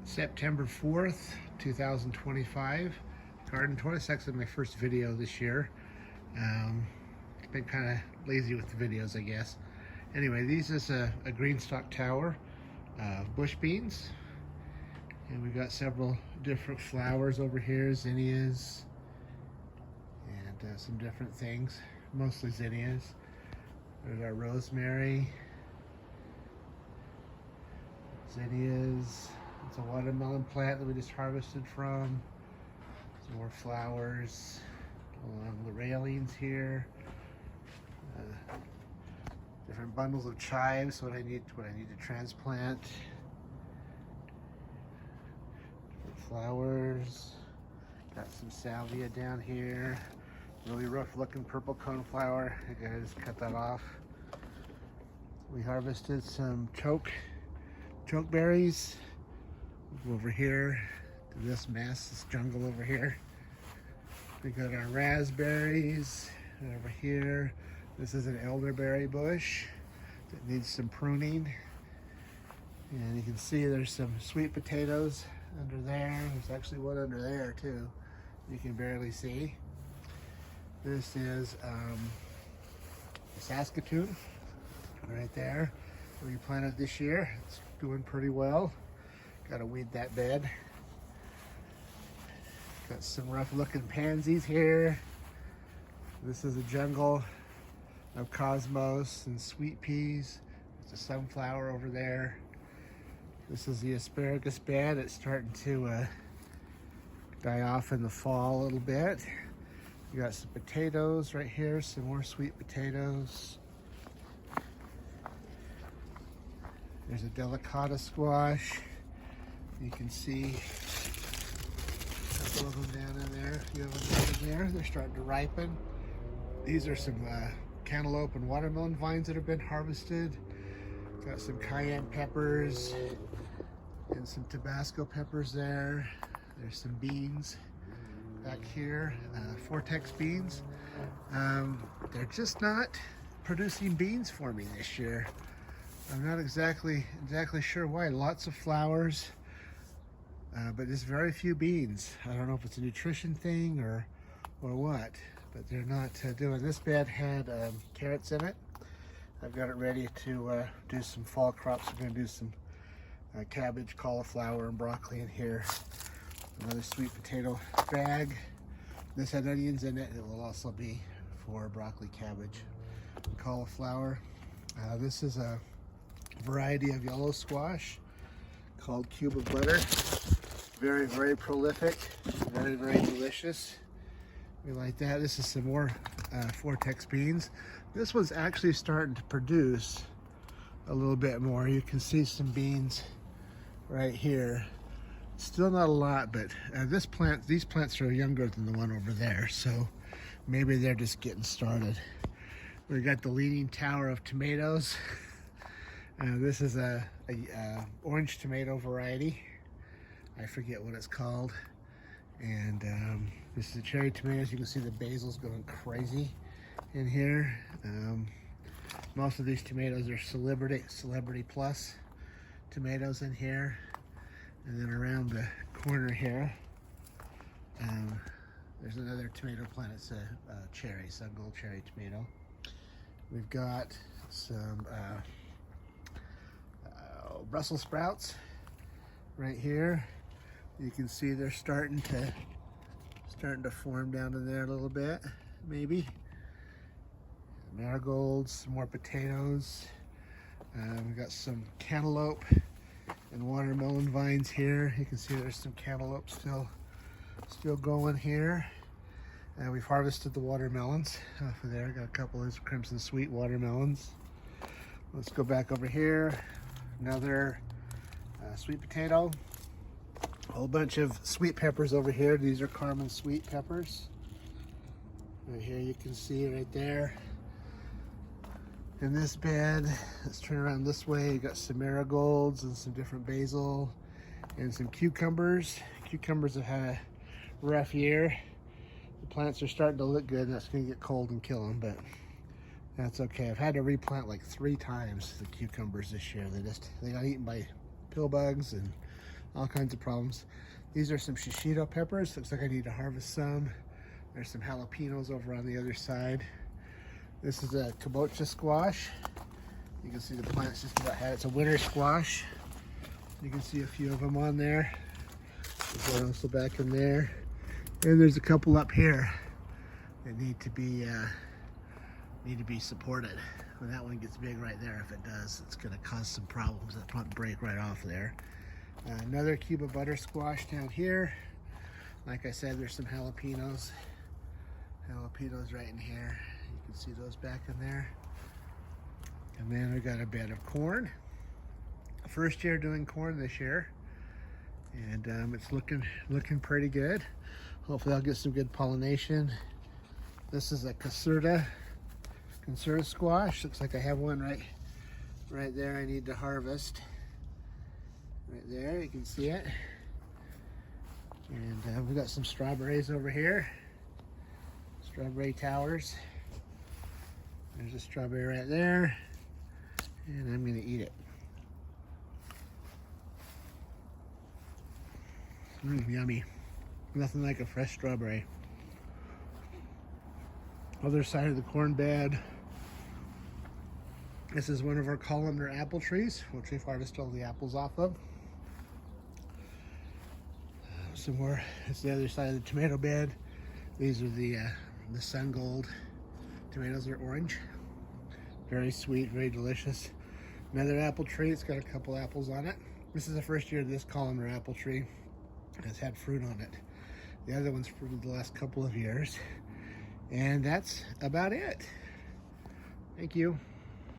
September 4th, 2025. Garden tour. It's actually my first video this year. Been kind of lazy with the videos, I guess. Anyway, these is a green stalk tower of bush beans. And we've got several different flowers over here, zinnias, and some different things, mostly zinnias. There's our rosemary, zinnias. It's a watermelon plant that we just harvested from. Some more flowers along the railings here. Different bundles of chives, what I need to transplant. Different flowers. Got some salvia down here. Really rough looking purple coneflower. I gotta just cut that off. We harvested some chokeberries. Over here to this mess, this jungle over here. We got our raspberries over here. This is an elderberry bush that needs some pruning. And you can see there's some sweet potatoes under there. There's actually one under there too. You can barely see. This is Saskatoon right there. We planted this year. It's doing pretty well. Got to weed that bed. Got some rough looking pansies here. This is a jungle of cosmos and sweet peas. There's a sunflower over there. This is the asparagus bed. It's starting to die off in the fall a little bit. We got some potatoes right here, some more sweet potatoes. There's a delicata squash. You can see a couple of them down in there, a few of them down in there. They're starting to ripen. These are some cantaloupe and watermelon vines that have been harvested. Got some cayenne peppers and some Tabasco peppers there. There's some beans back here, Vortex beans. They're just not producing beans for me this year. I'm not exactly sure why. Lots of flowers. But there's very few beans. I don't know if it's a nutrition thing or what, but they're not doing. This bed had carrots in it. I've got it ready to do some fall crops. We're going to do some cabbage, cauliflower, and broccoli in here. Another sweet potato bag. This had onions in it. It will also be for broccoli, cabbage, and cauliflower. This is a variety of yellow squash called Cube of Butter. Very, very prolific, very, very delicious. We like that. This is some more Vortex beans. This one's actually starting to produce a little bit more. You can see some beans right here. Still not a lot, but these plants are younger than the one over there, so maybe they're just getting started. We got the Leaning Tower of tomatoes. This is a orange tomato variety. I forget what it's called. And this is the cherry tomatoes. You can see the basil's going crazy in here. Most of these tomatoes are Celebrity Plus tomatoes in here. And then around the corner here, there's another tomato plant. It's a cherry, Sun-Gold cherry tomato. We've got some Brussels sprouts right here. You can see they're starting to form down in there a little bit, maybe. Marigolds, some more potatoes. We've got some cantaloupe and watermelon vines here. You can see there's some cantaloupe still going here. We've harvested the watermelons off of there. Got a couple of these crimson sweet watermelons. Let's go back over here. Another sweet potato. A whole bunch of sweet peppers over here. These are Carmen sweet peppers. Right here you can see right there. In this bed, let's turn around this way. You got some marigolds and some different basil and some cucumbers. Cucumbers have had a rough year. The plants are starting to look good, and that's going to get cold and kill them, but that's okay. I've had to replant like 3 times the cucumbers this year. They got eaten by pill bugs, and all kinds of problems. These are some shishito peppers. Looks like I need to harvest some. There's some jalapenos over on the other side. This is a kabocha squash. You can see the plant's just about had. It's a winter squash. You can see a few of them on there. There's one also back in there. And there's a couple up here that need to be supported. When that one gets big right there, if it does, it's going to cause some problems. That might break right off there. Another Cuba butter squash down here. Like I said, there's some jalapenos. Jalapenos right in here. You can see those back in there. And then we got a bed of corn. First year doing corn this year, and it's looking pretty good. Hopefully I'll get some good pollination. This is a concerta squash. Looks like I have one right there I need to harvest. Right there, you can see it. And we got some strawberries over here. Strawberry towers. There's a strawberry right there. And I'm gonna eat it. Yummy. Nothing like a fresh strawberry. Other side of the corn bed. This is one of our columnar apple trees, which we've harvested all the apples off of. Some more. It's the other side of the tomato bed. These are the Sun Gold tomatoes. Are orange. Very sweet, very delicious. Another apple tree. It's got a couple apples on it. This is the first year this columnar apple tree has had fruit on it. The other one's fruited the last couple of years. And that's about it. Thank you.